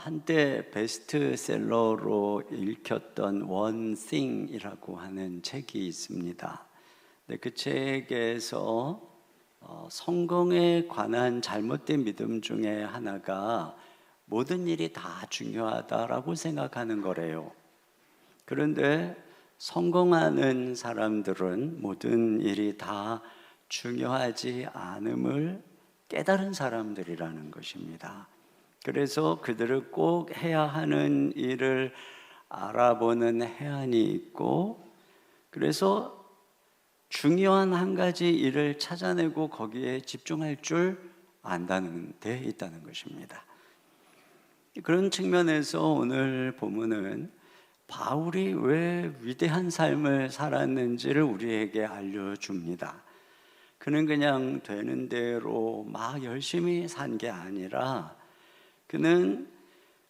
한때 베스트셀러로 읽혔던 One Thing이라고 하는 책이 있습니다. 그 책에서 성공에 관한 잘못된 믿음 중에 하나가 모든 일이 다 중요하다라고 생각하는 거래요. 그런데 성공하는 사람들은 모든 일이 다 중요하지 않음을 깨달은 사람들이라는 것입니다. 그래서 그들은 꼭 해야 하는 일을 알아보는 해안이 있고, 그래서 중요한 한 가지 일을 찾아내고 거기에 집중할 줄 안다는 데 있다는 것입니다. 그런 측면에서 오늘 본문은 바울이 왜 위대한 삶을 살았는지를 우리에게 알려줍니다. 그는 그냥 되는 대로 막 열심히 산 게 아니라 그는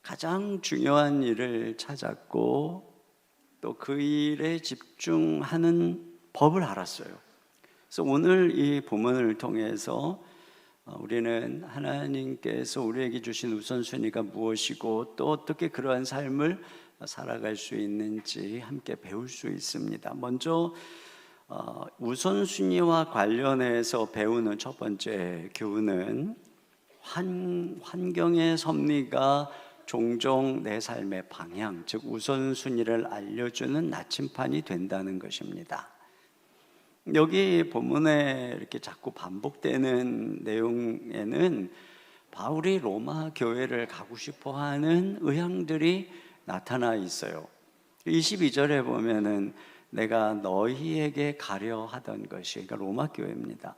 가장 중요한 일을 찾았고 또 그 일에 집중하는 법을 알았어요. 그래서 오늘 이 본문을 통해서 우리는 하나님께서 우리에게 주신 우선순위가 무엇이고 또 어떻게 그러한 삶을 살아갈 수 있는지 함께 배울 수 있습니다. 먼저 우선순위와 관련해서 배우는 첫 번째 교훈은 환경의 섭리가 종종 내 삶의 방향, 즉 우선순위를 알려주는 나침판이 된다는 것입니다. 여기 본문에 이렇게 자꾸 반복되는 내용에는 바울이 로마 교회를 가고 싶어하는 의향들이 나타나 있어요. 22절에 보면은 내가 너희에게 가려 하던 것이, 그러니까 로마 교회입니다.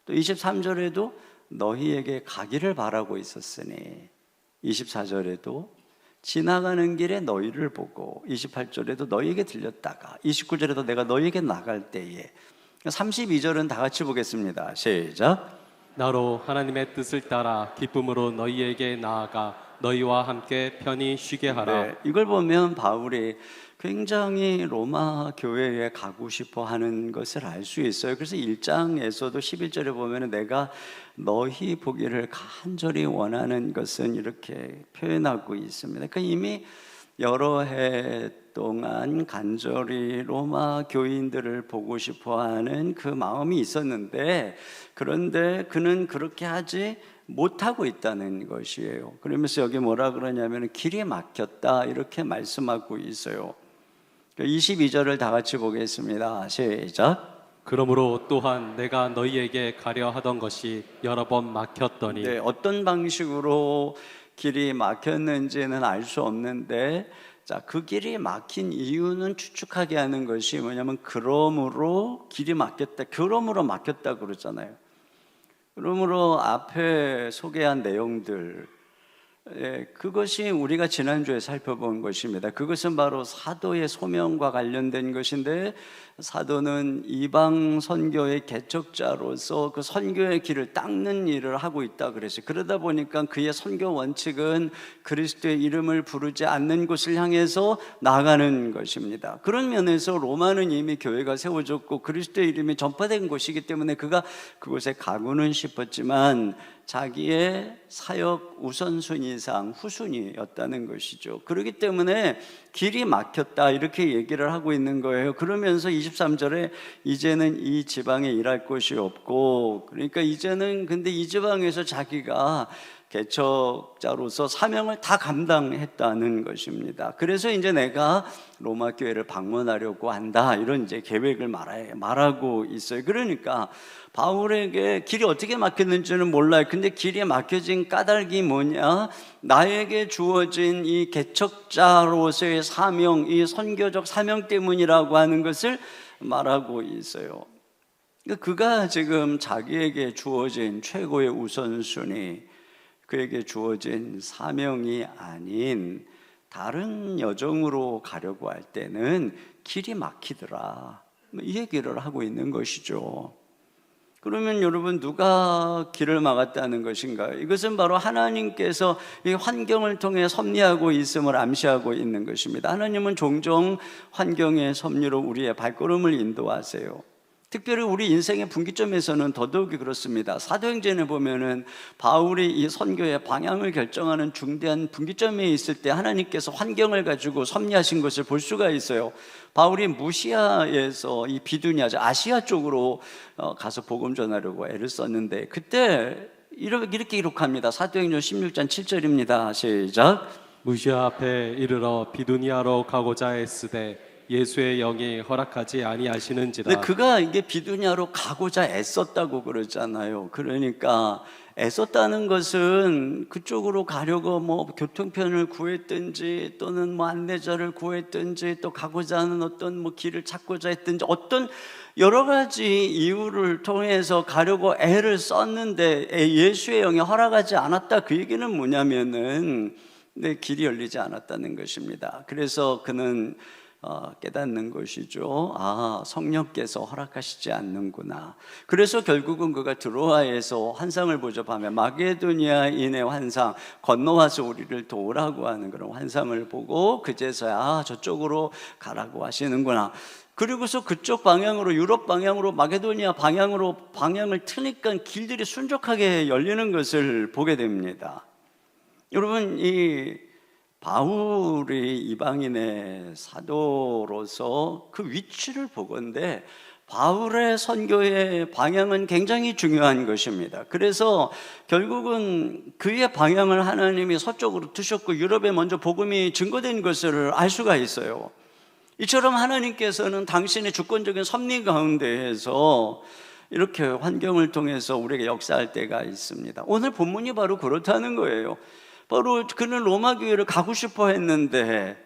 또 23절에도 너희에게 가기를 바라고 있었으니, 24절에도 지나가는 길에 너희를 보고, 28절에도 너희에게 들렸다가, 29절에도 내가 너희에게 나갈 때에. 32절은 다 같이 보겠습니다. 시작. 나로 하나님의 뜻을 따라 기쁨으로 너희에게 나아가 너희와 함께 편히 쉬게 하라. 네, 이걸 보면 바울이 굉장히 로마 교회에 가고 싶어 하는 것을 알 수 있어요. 그래서 1장에서도 11절에 보면 내가 너희 보기를 간절히 원하는 것은 이렇게 표현하고 있습니다. 그러니까 이미 여러 해 동안 간절히 로마 교인들을 보고 싶어 하는 그 마음이 있었는데, 그런데 그는 그렇게 하지 못하고 있다는 것이에요. 그러면서 여기 뭐라 그러냐면 길이 막혔다 이렇게 말씀하고 있어요. 22절을 다 같이 보겠습니다. 시작. 그러므로 또한 내가 너희에게 가려 하던 것이 여러 번 막혔더니. 네, 어떤 방식으로 길이 막혔는지는 알 수 없는데, 자, 그 길이 막힌 이유는 추측하게 하는 것이 뭐냐면 그러므로 길이 막혔다, 그러므로 막혔다 그러잖아요. 그러므로 앞에 소개한 내용들, 그것이 우리가 지난주에 살펴본 것입니다. 그것은 바로 사도의 소명과 관련된 것인데, 사도는 이방 선교의 개척자로서 그 선교의 길을 닦는 일을 하고 있다 그랬어요. 그러다 보니까 그의 선교 원칙은 그리스도의 이름을 부르지 않는 곳을 향해서 나아가는 것입니다. 그런 면에서 로마는 이미 교회가 세워졌고 그리스도의 이름이 전파된 곳이기 때문에 그가 그곳에 가고는 싶었지만 자기의 사역 우선순위상 후순위였다는 것이죠. 그렇기 때문에 길이 막혔다 이렇게 얘기를 하고 있는 거예요. 그러면서 23절에 이제는 이 지방에 일할 곳이 없고, 그러니까 이제는 근데 이 지방에서 자기가 개척자로서 사명을 다 감당했다는 것입니다. 그래서 이제 내가 로마 교회를 방문하려고 한다 이런 이제 계획을 말하고 있어요. 그러니까 바울에게 길이 어떻게 막혔는지는 몰라요. 근데 길이 막혀진 까닭이 뭐냐? 나에게 주어진 이 개척자로서의 사명, 이 선교적 사명 때문이라고 하는 것을 말하고 있어요. 그가 지금 자기에게 주어진 최고의 우선순위, 그에게 주어진 사명이 아닌 다른 여정으로 가려고 할 때는 길이 막히더라, 이 얘기를 하고 있는 것이죠. 그러면 여러분, 누가 길을 막았다는 것인가요? 이것은 바로 하나님께서 이 환경을 통해 섭리하고 있음을 암시하고 있는 것입니다. 하나님은 종종 환경의 섭리로 우리의 발걸음을 인도하세요. 특별히 우리 인생의 분기점에서는 더더욱이 그렇습니다. 사도행전에 보면은 바울이 이 선교의 방향을 결정하는 중대한 분기점에 있을 때 하나님께서 환경을 가지고 섭리하신 것을 볼 수가 있어요. 바울이 무시아에서 이 비두니아, 아시아 쪽으로 가서 복음 전하려고 애를 썼는데, 그때 이렇게 기록합니다. 사도행전 16장 7절입니다. 시작. 무시아 앞에 이르러 비두니아로 가고자 했으되 예수의 영이 허락하지 아니하시는지라. 근데 그가 이게 비두니아로 가고자 애썼다고 그러잖아요. 그러니까 애썼다는 것은 그쪽으로 가려고 뭐 교통편을 구했든지 또는 뭐 안내자를 구했든지 또 가고자 하는 어떤 뭐 길을 찾고자 했든지 어떤 여러 가지 이유를 통해서 가려고 애를 썼는데 예수의 영이 허락하지 않았다. 그 얘기는 뭐냐면은 내 길이 열리지 않았다는 것입니다. 그래서 그는 깨닫는 것이죠. 아, 성령께서 허락하시지 않는구나. 그래서 결국은 그가 드로아에서 환상을 보접하며 마게도니아인의 환상, 건너와서 우리를 도우라고 하는 그런 환상을 보고 그제서야 아, 저쪽으로 가라고 하시는구나. 그리고서 그쪽 방향으로, 유럽 방향으로, 마게도니아 방향으로 방향을 트니까 길들이 순적하게 열리는 것을 보게 됩니다. 여러분, 이 바울이 이방인의 사도로서 그 위치를 보건대 바울의 선교의 방향은 굉장히 중요한 것입니다. 그래서 결국은 그의 방향을 하나님이 서쪽으로 두셨고 유럽에 먼저 복음이 증거된 것을 알 수가 있어요. 이처럼 하나님께서는 당신의 주권적인 섭리 가운데에서 이렇게 환경을 통해서 우리에게 역사할 때가 있습니다. 오늘 본문이 바로 그렇다는 거예요. 바로 그는 로마 교회를 가고 싶어 했는데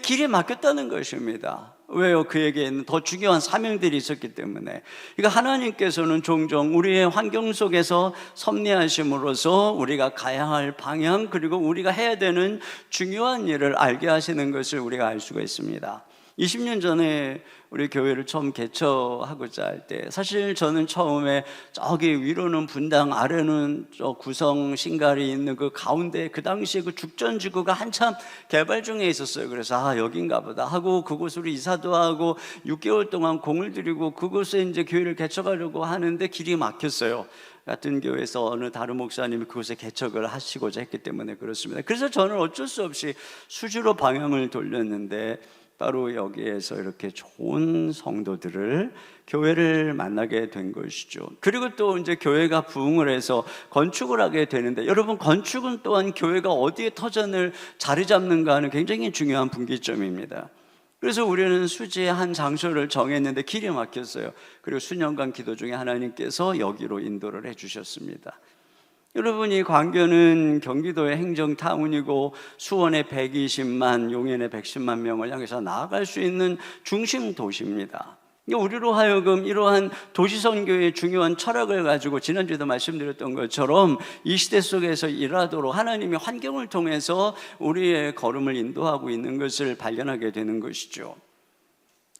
길이 막혔다는 것입니다. 왜요? 그에게는 더 중요한 사명들이 있었기 때문에. 그러니까 하나님께서는 종종 우리의 환경 속에서 섭리하심으로써 우리가 가야 할 방향 그리고 우리가 해야 되는 중요한 일을 알게 하시는 것을 우리가 알 수가 있습니다. 20년 전에 우리 교회를 처음 개척하고자 할 때 사실 저는 처음에 저기 위로는 분당 아래는 저 구성 신갈이 있는 그 가운데 그 당시에 그 죽전지구가 한참 개발 중에 있었어요. 그래서 아 여긴가 보다 하고 그곳으로 이사도 하고 6개월 동안 공을 들이고 그곳에 이제 교회를 개척하려고 하는데 길이 막혔어요. 같은 교회에서 어느 다른 목사님이 그곳에 개척을 하시고자 했기 때문에 그렇습니다. 그래서 저는 어쩔 수 없이 수주로 방향을 돌렸는데 바로 여기에서 이렇게 좋은 성도들을 교회를 만나게 된 것이죠. 그리고 또 이제 교회가 부흥을 해서 건축을 하게 되는데 여러분 건축은 또한 교회가 어디에 터전을 자리 잡는가 하는 굉장히 중요한 분기점입니다. 그래서 우리는 수지의 한 장소를 정했는데 길이 막혔어요. 그리고 수년간 기도 중에 하나님께서 여기로 인도를 해주셨습니다. 여러분 이 광교는 경기도의 행정타운이고 수원의 120만, 용인의 110만 명을 향해서 나아갈 수 있는 중심 도시입니다. 우리로 하여금 이러한 도시선교의 중요한 철학을 가지고 지난주에도 말씀드렸던 것처럼 이 시대 속에서 일하도록 하나님의 환경을 통해서 우리의 걸음을 인도하고 있는 것을 발견하게 되는 것이죠.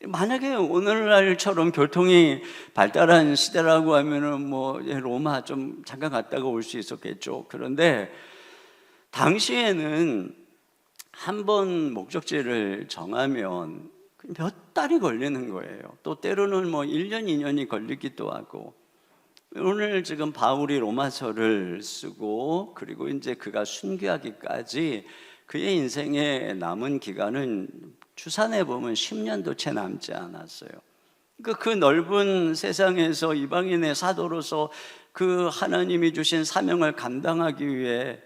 만약에 오늘날처럼 교통이 발달한 시대라고 하면은 뭐 로마 좀 잠깐 갔다가 올 수 있었겠죠. 그런데 당시에는 한 번 목적지를 정하면 몇 달이 걸리는 거예요. 또 때로는 뭐 1년, 2년이 걸리기도 하고. 오늘 지금 바울이 로마서를 쓰고 그리고 이제 그가 순교하기까지 그의 인생에 남은 기간은 추산해 보면 10년도 채 남지 않았어요. 그 넓은 세상에서 이방인의 사도로서 그 하나님이 주신 사명을 감당하기 위해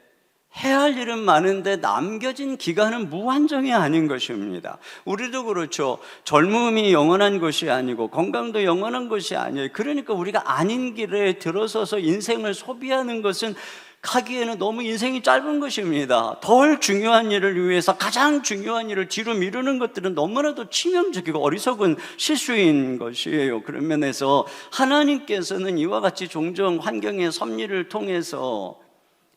해야 할 일은 많은데 남겨진 기간은 무한정이 아닌 것입니다. 우리도 그렇죠. 젊음이 영원한 것이 아니고 건강도 영원한 것이 아니에요. 그러니까 우리가 아닌 길에 들어서서 인생을 소비하는 것은 하기에는 너무 인생이 짧은 것입니다. 덜 중요한 일을 위해서 가장 중요한 일을 뒤로 미루는 것들은 너무나도 치명적이고 어리석은 실수인 것이에요. 그런 면에서 하나님께서는 이와 같이 종종 환경의 섭리를 통해서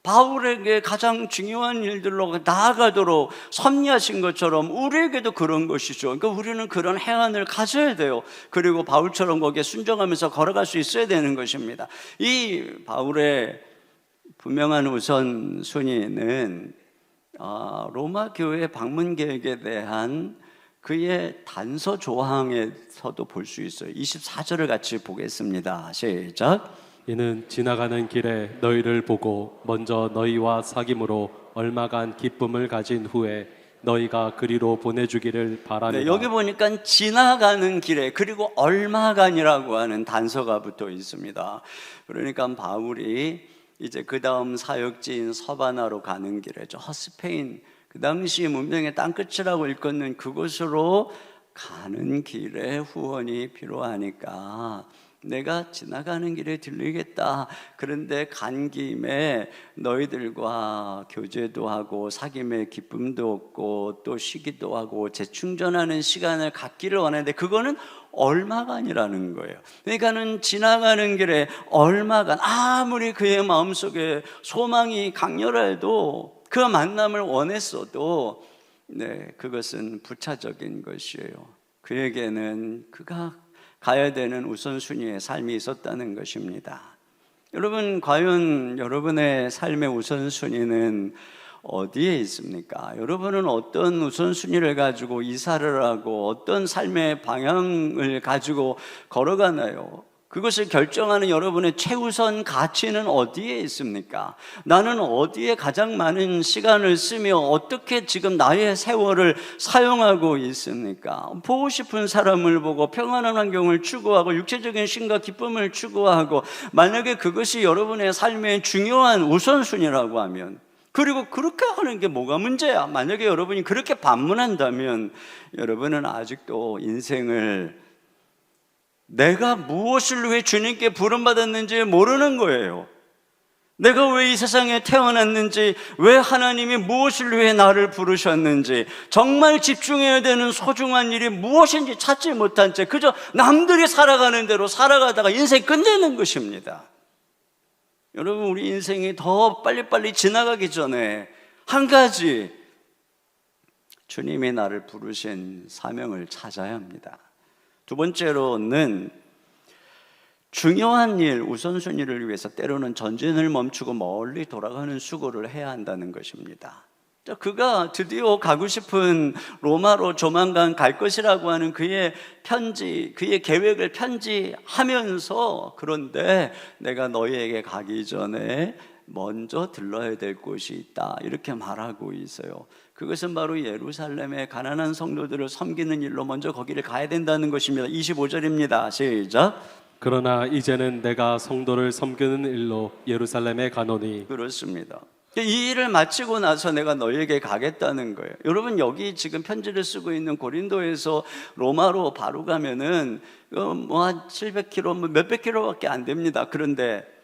바울에게 가장 중요한 일들로 나아가도록 섭리하신 것처럼 우리에게도 그런 것이죠. 그러니까 우리는 그런 해안을 가져야 돼요. 그리고 바울처럼 거기에 순종하면서 걸어갈 수 있어야 되는 것입니다. 이 바울의 분명한 우선순위는 로마 교회 방문 계획에 대한 그의 단서 조항에서도 볼 수 있어요. 24절을 같이 보겠습니다. 시작. 이는 지나가는 길에 너희를 보고 먼저 너희와 사귐으로 얼마간 기쁨을 가진 후에 너희가 그리로 보내주기를 바라노라. 네, 여기 보니까 지나가는 길에 그리고 얼마간이라고 하는 단서가 붙어 있습니다. 그러니까 바울이 이제 그 다음 사역지인 서바나로 가는 길에 저 스페인 그 당시 문명의 땅끝이라고 일컫는 그곳으로 가는 길에 후원이 필요하니까 내가 지나가는 길에 들리겠다. 그런데 간 김에 너희들과 교제도 하고 사귐의 기쁨도 얻고 또 쉬기도 하고 재충전하는 시간을 갖기를 원하는데 그거는 얼마간이라는 거예요. 그러니까는 지나가는 길에 얼마간, 아무리 그의 마음속에 소망이 강렬해도 그 만남을 원했어도 그것은 부차적인 것이에요. 그에게는 그가 가야 되는 우선순위의 삶이 있었다는 것입니다. 여러분, 과연 여러분의 삶의 우선순위는 어디에 있습니까? 여러분은 어떤 우선순위를 가지고 이사를 하고 어떤 삶의 방향을 가지고 걸어가나요? 그것을 결정하는 여러분의 최우선 가치는 어디에 있습니까? 나는 어디에 가장 많은 시간을 쓰며 어떻게 지금 나의 세월을 사용하고 있습니까? 보고 싶은 사람을 보고 평안한 환경을 추구하고 육체적인 쉼과 기쁨을 추구하고 만약에 그것이 여러분의 삶의 중요한 우선순위라고 하면 그리고 그렇게 하는 게 뭐가 문제야? 만약에 여러분이 그렇게 반문한다면 여러분은 아직도 인생을 내가 무엇을 위해 주님께 부름받았는지 모르는 거예요. 내가 왜 이 세상에 태어났는지, 왜 하나님이 무엇을 위해 나를 부르셨는지, 정말 집중해야 되는 소중한 일이 무엇인지 찾지 못한 채 그저 남들이 살아가는 대로 살아가다가 인생 끝내는 것입니다. 여러분, 우리 인생이 더 빨리빨리 지나가기 전에 한 가지, 주님이 나를 부르신 사명을 찾아야 합니다. 두 번째로는 중요한 일, 우선순위를 위해서 때로는 전진을 멈추고 멀리 돌아가는 수고를 해야 한다는 것입니다. 그가 드디어 가고 싶은 로마로 조만간 갈 것이라고 하는 그의 편지, 그의 계획을 편지하면서 그런데 내가 너희에게 가기 전에 먼저 들러야 될 곳이 있다 이렇게 말하고 있어요. 그것은 바로 예루살렘의 가난한 성도들을 섬기는 일로 먼저 거기를 가야 된다는 것입니다. 25절입니다. 시작. 그러나 이제는 내가 성도를 섬기는 일로 예루살렘에 가노니. 그렇습니다. 이 일을 마치고 나서 내가 너희에게 가겠다는 거예요. 여러분, 여기 지금 편지를 쓰고 있는 고린도에서 로마로 바로 가면은 뭐 한 700km, 몇백 킬로밖에 안 됩니다. 그런데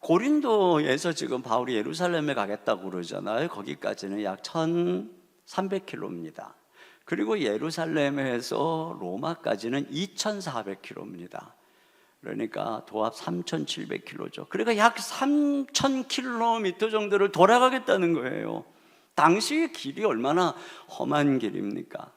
고린도에서 지금 바울이 예루살렘에 가겠다고 그러잖아요. 거기까지는 약 1300km입니다. 그리고 예루살렘에서 로마까지는 2400km입니다. 그러니까 도합 3700km죠. 그러니까 약 3000km 정도를 돌아가겠다는 거예요. 당시의 길이 얼마나 험한 길입니까?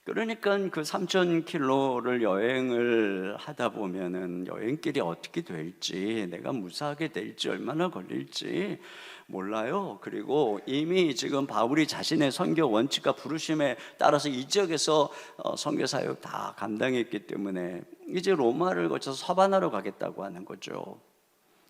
그러니까 그 3000km를 여행을 하다 보면은 여행길이 어떻게 될지, 내가 무사하게 될지, 얼마나 걸릴지 몰라요. 그리고 이미 지금 바울이 자신의 선교 원칙과 부르심에 따라서 이 지역에서 선교 사역 다 감당했기 때문에 이제 로마를 거쳐서 서바나로 가겠다고 하는 거죠.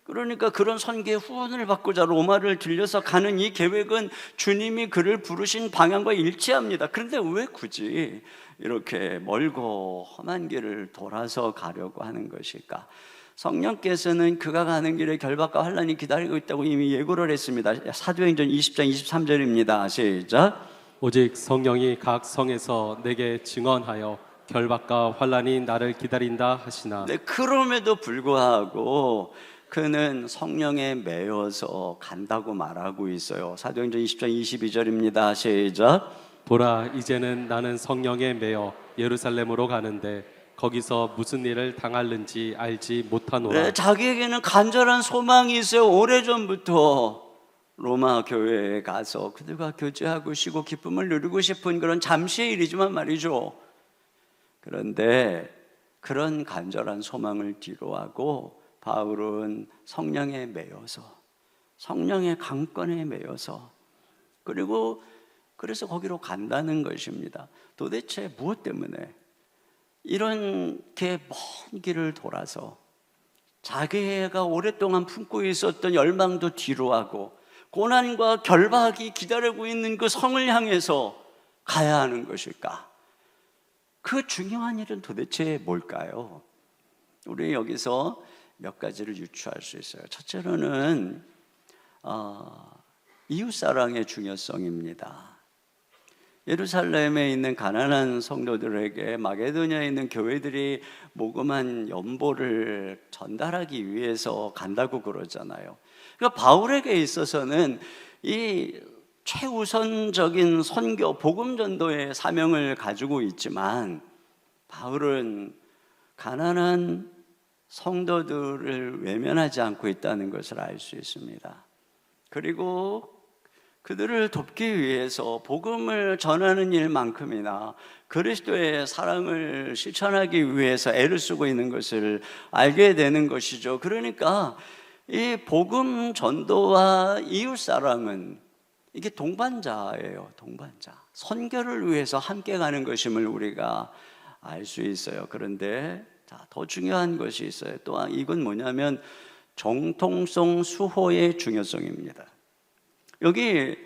그러니까 그런 선교의 후원을 받고자 로마를 들려서 가는 이 계획은 주님이 그를 부르신 방향과 일치합니다. 그런데 왜 굳이 이렇게 멀고 험한 길을 돌아서 가려고 하는 것일까? 성령께서는 그가 가는 길에 결박과 환난이 기다리고 있다고 이미 예고를 했습니다. 사도행전 20장 23절입니다. 시작. 오직 성령이 각 성에서 내게 증언하여 결박과 환난이 나를 기다린다 하시나. 네, 그럼에도 불구하고 그는 성령에 매여서 간다고 말하고 있어요. 사도행전 20장 22절입니다. 시작. 보라, 이제는 나는 성령에 매여 예루살렘으로 가는데 거기서 무슨 일을 당할는지 알지 못하노라. 네, 자기에게는 간절한 소망이 있어요. 오래전부터 로마 교회에 가서 그들과 교제하고 쉬고 기쁨을 누리고 싶은 그런 잠시의 일이지만 말이죠. 그런데 그런 간절한 소망을 뒤로하고 바울은 성령에 매여서, 성령의 강권에 매여서, 그리고 그래서 거기로 간다는 것입니다. 도대체 무엇 때문에 이렇게 먼 길을 돌아서 자기가 오랫동안 품고 있었던 열망도 뒤로하고 고난과 결박이 기다리고 있는 그 성을 향해서 가야 하는 것일까? 그 중요한 일은 도대체 뭘까요? 우리 여기서 몇 가지를 유추할 수 있어요. 첫째로는 이웃사랑의 중요성입니다. 예루살렘에 있는 가난한 성도들에게 마게도냐에 있는 교회들이 모금한 연보를 전달하기 위해서 간다고 그러잖아요. 그러니까 바울에게 있어서는 이 최우선적인 선교, 복음 전도의 사명을 가지고 있지만 바울은 가난한 성도들을 외면하지 않고 있다는 것을 알 수 있습니다. 그리고 그들을 돕기 위해서 복음을 전하는 일만큼이나 그리스도의 사랑을 실천하기 위해서 애를 쓰고 있는 것을 알게 되는 것이죠. 그러니까 이 복음 전도와 이웃 사랑은 이게 동반자예요. 동반자. 선교를 위해서 함께 가는 것임을 우리가 알 수 있어요. 그런데 더 중요한 것이 있어요. 또한 이건 뭐냐면 정통성 수호의 중요성입니다. 여기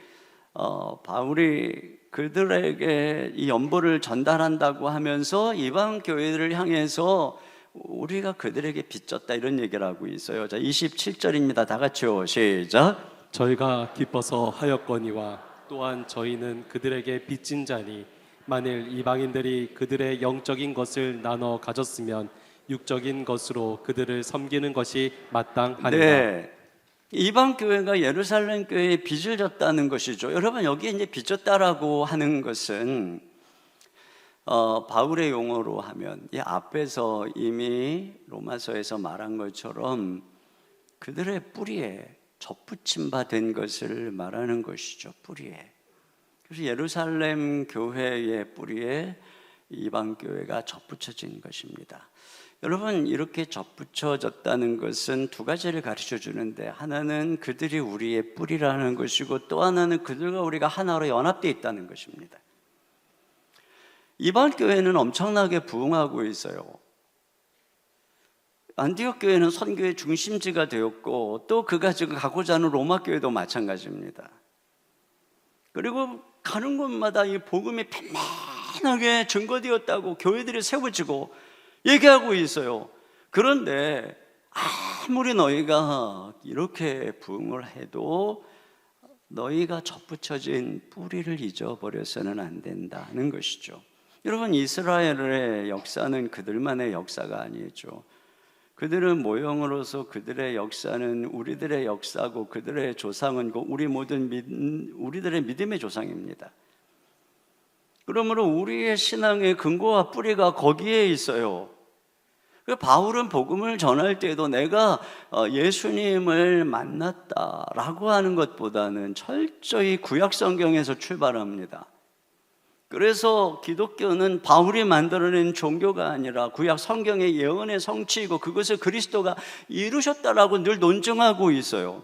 바울이 그들에게 이 연보를 전달한다고 하면서 이방 교회들을 향해서 우리가 그들에게 빚졌다 이런 얘기를 하고 있어요. 자, 27절입니다. 다 같이요. 시작. 저희가 기뻐서 하였거니와 또한 저희는 그들에게 빚진 자니 만일 이방인들이 그들의 영적인 것을 나눠 가졌으면 육적인 것으로 그들을 섬기는 것이 마땅하니라. 네. 이방 교회가 예루살렘 교회에 빚을 졌다는 것이죠. 여러분 여기에 이제 빚졌다라고 하는 것은 바울의 용어로 하면 이 앞에서 이미 로마서에서 말한 것처럼 그들의 뿌리에 접붙임 바 된 것을 말하는 것이죠. 뿌리에. 그래서 예루살렘 교회의 뿌리에 이방 교회가 접붙여진 것입니다. 여러분 이렇게 접붙여졌다는 것은 두 가지를 가르쳐 주는데 하나는 그들이 우리의 뿌리라는 것이고 또 하나는 그들과 우리가 하나로 연합되어 있다는 것입니다. 이방 교회는 엄청나게 부흥하고 있어요. 안디옥 교회는 선교의 중심지가 되었고 또 그가 지금 가고자 하는 로마 교회도 마찬가지입니다. 그리고 가는 곳마다 이 복음이 편안하게 증거되었다고 교회들이 세워지고 얘기하고 있어요. 그런데 아무리 너희가 이렇게 부흥을 해도 너희가 접붙여진 뿌리를 잊어버려서는 안 된다는 것이죠. 여러분 이스라엘의 역사는 그들만의 역사가 아니죠. 그들은 모형으로서 그들의 역사는 우리들의 역사고 그들의 조상은 우리들의 믿음의 조상입니다. 그러므로 우리의 신앙의 근거와 뿌리가 거기에 있어요. 바울은 복음을 전할 때도 내가 예수님을 만났다라고 하는 것보다는 철저히 구약 성경에서 출발합니다. 그래서 기독교는 바울이 만들어낸 종교가 아니라 구약 성경의 예언의 성취이고 그것을 그리스도가 이루셨다라고 늘 논증하고 있어요.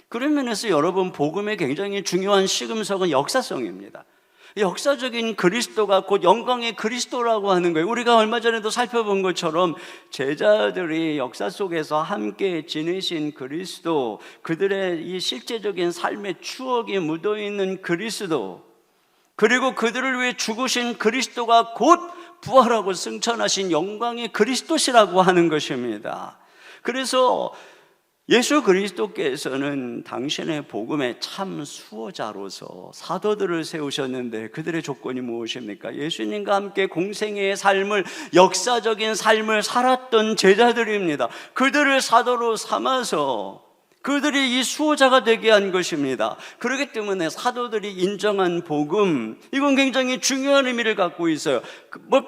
그런 면에서 여러분 복음의 굉장히 중요한 시금석은 역사성입니다. 역사적인 그리스도가 곧 영광의 그리스도라고 하는 거예요. 우리가 얼마 전에도 살펴본 것처럼 제자들이 역사 속에서 함께 지내신 그리스도, 그들의 이 실제적인 삶의 추억이 묻어있는 그리스도, 그리고 그들을 위해 죽으신 그리스도가 곧 부활하고 승천하신 영광의 그리스도시라고 하는 것입니다. 그래서 예수 그리스도께서는 당신의 복음의 참 수호자로서 사도들을 세우셨는데 그들의 조건이 무엇입니까? 예수님과 함께 공생애의 삶을, 역사적인 삶을 살았던 제자들입니다. 그들을 사도로 삼아서 그들이 이 수호자가 되게 한 것입니다. 그렇기 때문에 사도들이 인정한 복음, 이건 굉장히 중요한 의미를 갖고 있어요.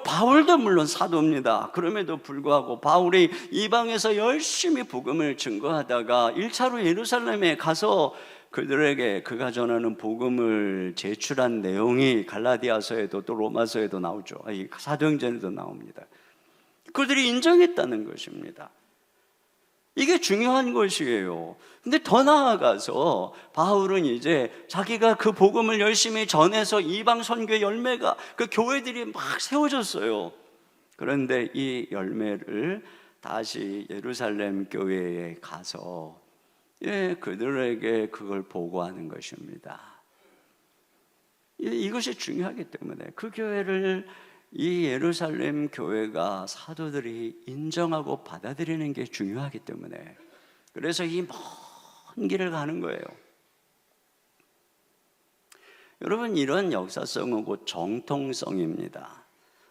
바울도 물론 사도입니다. 그럼에도 불구하고 바울이 이방에서 열심히 복음을 증거하다가 1차로 예루살렘에 가서 그들에게 그가 전하는 복음을 제출한 내용이 갈라디아서에도 또 로마서에도 나오죠. 사도행전에도 나옵니다. 그들이 인정했다는 것입니다. 이게 중요한 것이에요. 근데 더 나아가서 바울은 이제 자기가 그 복음을 열심히 전해서 이방 선교의 열매가 그 교회들이 막 세워졌어요. 그런데 이 열매를 다시 예루살렘 교회에 가서 그들에게 그걸 보고하는 것입니다. 이것이 중요하기 때문에 그 교회를 이 예루살렘 교회가 사도들이 인정하고 받아들이는 게 중요하기 때문에 그래서 이 먼 길을 가는 거예요. 여러분, 이런 역사성이고 정통성입니다.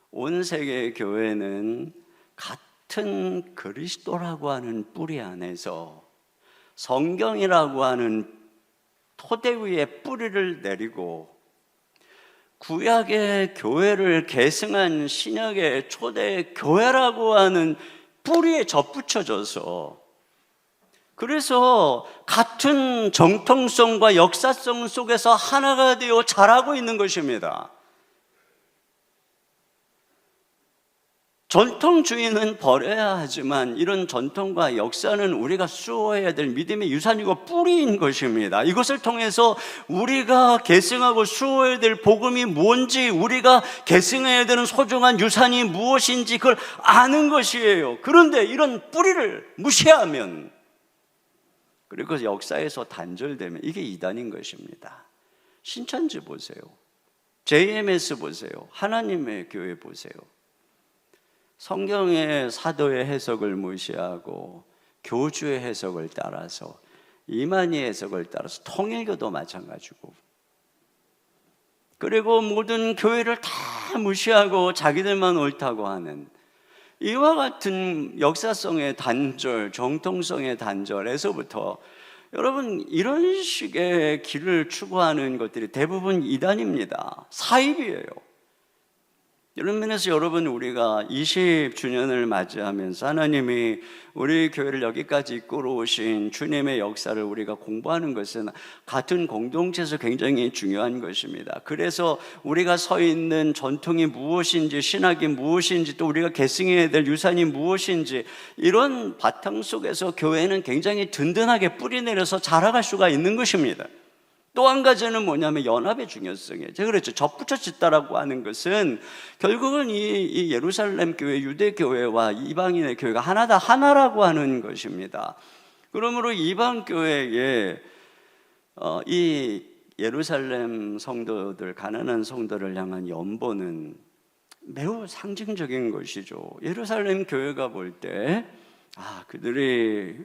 온 세계 교회는 같은 그리스도라고 하는 뿌리 안에서 성경이라고 하는 토대 위에 뿌리를 내리고 구약의 교회를 계승한 신약의 초대 교회라고 하는 뿌리에 접붙여져서 그래서 같은 정통성과 역사성 속에서 하나가 되어 자라고 있는 것입니다. 전통주의는 버려야 하지만 이런 전통과 역사는 우리가 수호해야 될 믿음의 유산이고 뿌리인 것입니다. 이것을 통해서 우리가 계승하고 수호해야 될 복음이 뭔지, 우리가 계승해야 되는 소중한 유산이 무엇인지 그걸 아는 것이에요. 그런데 이런 뿌리를 무시하면, 그리고 역사에서 단절되면 이게 이단인 것입니다. 신천지 보세요. JMS 보세요. 하나님의 교회 보세요. 성경의 사도의 해석을 무시하고 교주의 해석을 따라서, 이만희 해석을 따라서, 통일교도 마찬가지고, 그리고 모든 교회를 다 무시하고 자기들만 옳다고 하는 이와 같은 역사성의 단절, 정통성의 단절에서부터 여러분, 이런 식의 길을 추구하는 것들이 대부분 이단입니다. 사입이에요. 이런 면에서 여러분, 우리가 20주년을 맞이하면서 하나님이 우리 교회를 여기까지 이끌어 오신 주님의 역사를 우리가 공부하는 것은 같은 공동체에서 굉장히 중요한 것입니다. 그래서 우리가 서 있는 전통이 무엇인지, 신학이 무엇인지, 또 우리가 계승해야 될 유산이 무엇인지, 이런 바탕 속에서 교회는 굉장히 든든하게 뿌리내려서 자라갈 수가 있는 것입니다. 또 한 가지는 뭐냐면 연합의 중요성이에요. 제가 그랬죠. 접붙여 짓다라고 하는 것은 결국은 이 예루살렘 교회, 유대 교회와 이방인의 교회가 하나다, 하나라고 하는 것입니다. 그러므로 이방 교회에 이 예루살렘 성도들, 가난한 성도를 향한 연보는 매우 상징적인 것이죠. 예루살렘 교회가 볼 때 그들이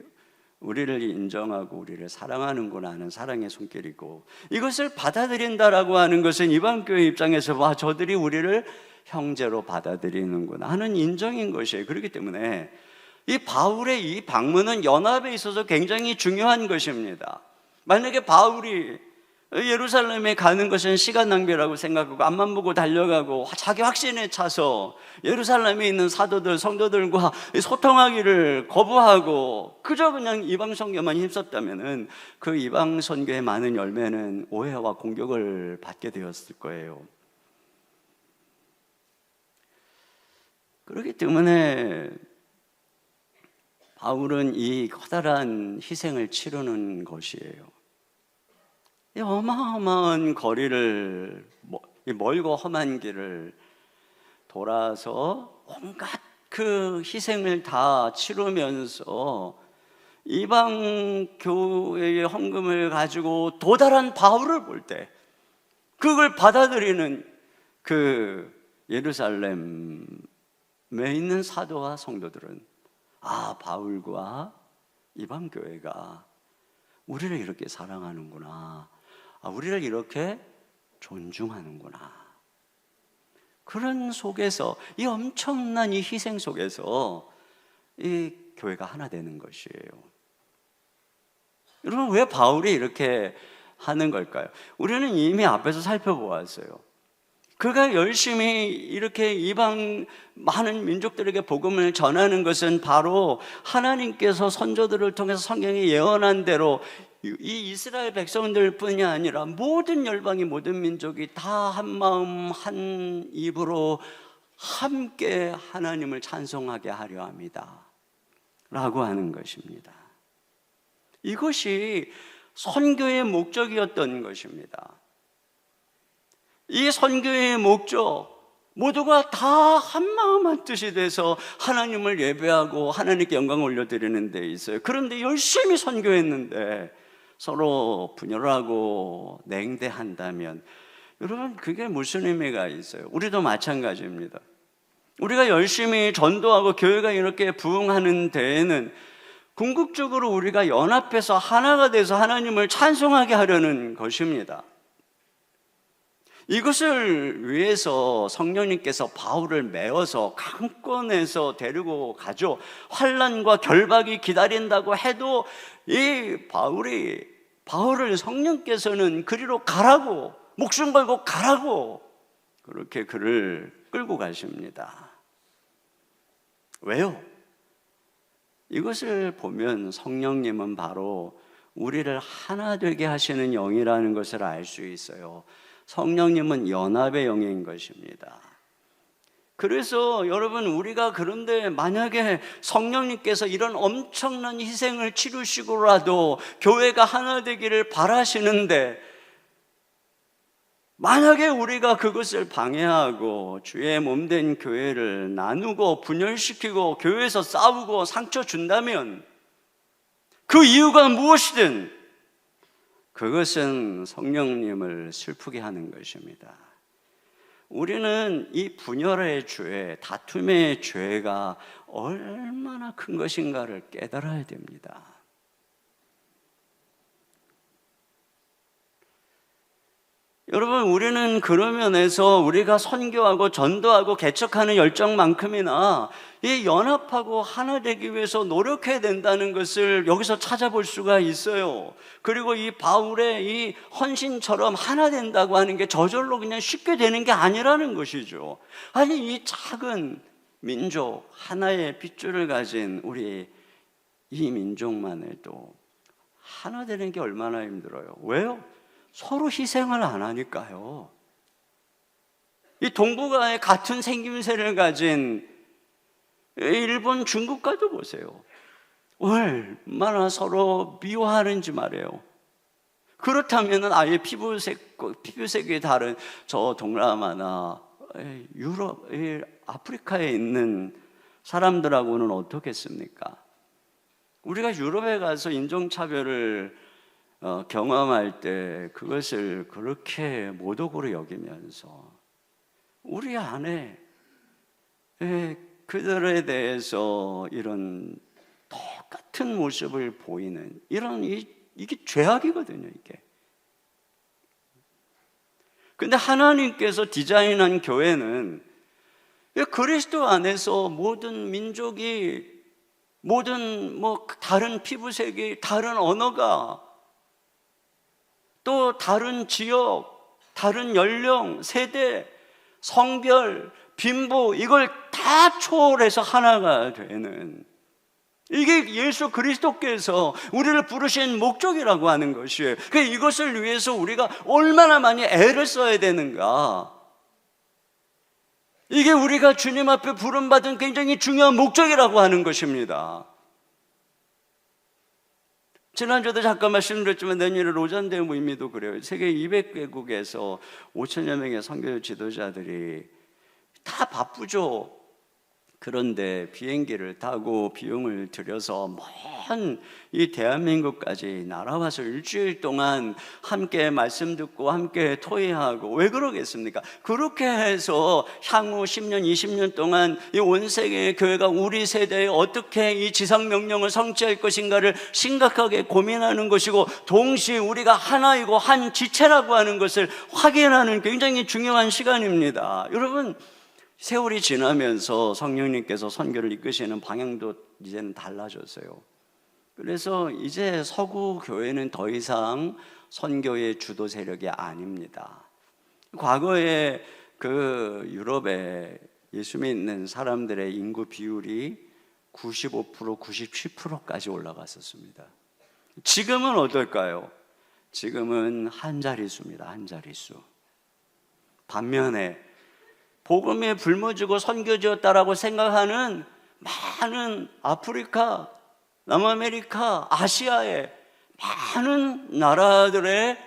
우리를 인정하고 우리를 사랑하는구나 하는 사랑의 손길이고, 이것을 받아들인다라고 하는 것은 이방 교회 입장에서 저들이 우리를 형제로 받아들이는구나 하는 인정인 것이에요. 그렇기 때문에 이 바울의 이 방문은 연합에 있어서 굉장히 중요한 것입니다. 만약에 바울이 예루살렘에 가는 것은 시간 낭비라고 생각하고 앞만 보고 달려가고 자기 확신에 차서 예루살렘에 있는 사도들, 성도들과 소통하기를 거부하고 그저 그냥 이방 선교만 힘썼다면은 그 이방 선교의 많은 열매는 오해와 공격을 받게 되었을 거예요. 그렇기 때문에 바울은 이 커다란 희생을 치르는 것이에요. 이 어마어마한 거리를, 멀고 험한 길을 돌아서 온갖 그 희생을 다 치르면서 이방 교회의 헌금을 가지고 도달한 바울을 볼 때 그걸 받아들이는 그 예루살렘에 있는 사도와 성도들은 바울과 이방 교회가 우리를 이렇게 사랑하는구나, 우리를 이렇게 존중하는구나. 그런 속에서, 이 엄청난 이 희생 속에서 이 교회가 하나 되는 것이에요. 여러분, 왜 바울이 이렇게 하는 걸까요? 우리는 이미 앞에서 살펴보았어요. 그가 열심히 이렇게 이방 많은 민족들에게 복음을 전하는 것은 바로 하나님께서 선조들을 통해서 성경이 예언한 대로 이 이스라엘 백성들 뿐이 아니라 모든 열방이, 모든 민족이 다 한 마음 한 입으로 함께 하나님을 찬송하게 하려 합니다. 라고 하는 것입니다. 이것이 선교의 목적이었던 것입니다. 이 선교의 목적, 모두가 다 한마음 한뜻이 돼서 하나님을 예배하고 하나님께 영광을 올려드리는 데 있어요. 그런데 열심히 선교했는데 서로 분열하고 냉대한다면 여러분, 그게 무슨 의미가 있어요? 우리도 마찬가지입니다. 우리가 열심히 전도하고 교회가 이렇게 부흥하는 데에는 궁극적으로 우리가 연합해서 하나가 돼서 하나님을 찬송하게 하려는 것입니다. 이것을 위해서 성령님께서 바울을 메어서 강권에서 데리고 가죠. 환난과 결박이 기다린다고 해도 이 바울을 성령께서는 그리로 가라고, 목숨 걸고 가라고 그렇게 그를 끌고 가십니다. 왜요? 이것을 보면 성령님은 바로 우리를 하나 되게 하시는 영이라는 것을 알 수 있어요. 성령님은 연합의 영인 것입니다. 그래서 여러분, 우리가 그런데 만약에 성령님께서 이런 엄청난 희생을 치르시고라도 교회가 하나 되기를 바라시는데, 만약에 우리가 그것을 방해하고 주의 몸된 교회를 나누고 분열시키고 교회에서 싸우고 상처 준다면 그 이유가 무엇이든 그것은 성령님을 슬프게 하는 것입니다. 우리는 이 분열의 죄, 다툼의 죄가 얼마나 큰 것인가를 깨달아야 됩니다. 여러분, 우리는 그런 면에서 우리가 선교하고 전도하고 개척하는 열정만큼이나 이 연합하고 하나 되기 위해서 노력해야 된다는 것을 여기서 찾아볼 수가 있어요. 그리고 이 바울의 이 헌신처럼 하나 된다고 하는 게 저절로 그냥 쉽게 되는 게 아니라는 것이죠. 아니, 이 작은 민족 하나의 핏줄을 가진 우리 이 민족만 해도 하나 되는 게 얼마나 힘들어요. 왜요? 서로 희생을 안 하니까요. 이 동북아에 같은 생김새를 가진 일본, 중국과도 보세요. 얼마나 서로 미워하는지 말이에요. 그렇다면 아예 피부색이 다른 저 동남아나 유럽, 아프리카에 있는 사람들하고는 어떻겠습니까? 우리가 유럽에 가서 인종차별을 경험할 때 그것을 그렇게 모독으로 여기면서 우리 안에 그들에 대해서 이런 똑같은 모습을 보이는 이런 이게 죄악이거든요, 이게. 근데 하나님께서 디자인한 교회는 그리스도 안에서 모든 민족이, 모든 다른 피부색이, 다른 언어가, 또 다른 지역, 다른 연령, 세대, 성별, 빈부, 이걸 다 초월해서 하나가 되는, 이게 예수 그리스도께서 우리를 부르신 목적이라고 하는 것이에요. 그러니까 이것을 위해서 우리가 얼마나 많이 애를 써야 되는가. 이게 우리가 주님 앞에 부름받은 굉장히 중요한 목적이라고 하는 것입니다. 지난주에도 잠깐 말씀드렸지만 내년에 로잔대 모임도 그래요. 세계 200개국에서 5천여 명의 선교 지도자들이 다 바쁘죠. 그런데 비행기를 타고 비용을 들여서 먼 이 대한민국까지 날아와서 일주일 동안 함께 말씀 듣고 함께 토의하고, 왜 그러겠습니까? 그렇게 해서 향후 10년, 20년 동안 이 온 세계의 교회가 우리 세대에 어떻게 이 지상명령을 성취할 것인가를 심각하게 고민하는 것이고, 동시에 우리가 하나이고 한 지체라고 하는 것을 확인하는 굉장히 중요한 시간입니다. 여러분, 세월이 지나면서 성령님께서 선교를 이끄시는 방향도 이제는 달라졌어요. 그래서 이제 서구 교회는 더 이상 선교의 주도 세력이 아닙니다. 과거에 그 유럽에 예수 믿는 사람들의 인구 비율이 95%, 97%까지 올라갔었습니다. 지금은 어떨까요? 지금은 한 자릿수입니다. 한 자릿수. 반면에 복음에 불모지고 선교지였다라고 생각하는 많은 아프리카, 남아메리카, 아시아의 많은 나라들의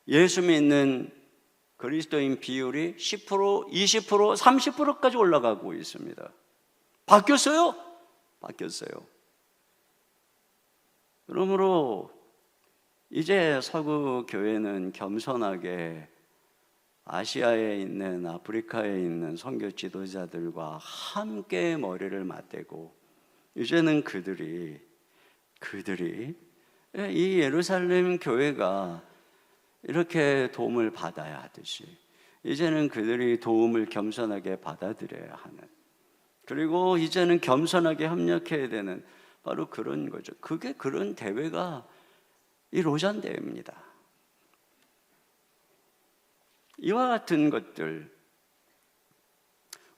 예수 믿는 그리스도인 비율이 10%, 20%, 30%까지 올라가고 있습니다. 바뀌었어요? 바뀌었어요. 그러므로 이제 서구 교회는 겸손하게 아시아에 있는, 아프리카에 있는 선교 지도자들과 함께 머리를 맞대고, 이제는 그들이 이 예루살렘 교회가 이렇게 도움을 받아야 하듯이 이제는 그들이 도움을 겸손하게 받아들여야 하는, 그리고 이제는 겸손하게 협력해야 되는 바로 그런 거죠. 그게 그런 대회가 이 로잔 대회입니다. 이와 같은 것들,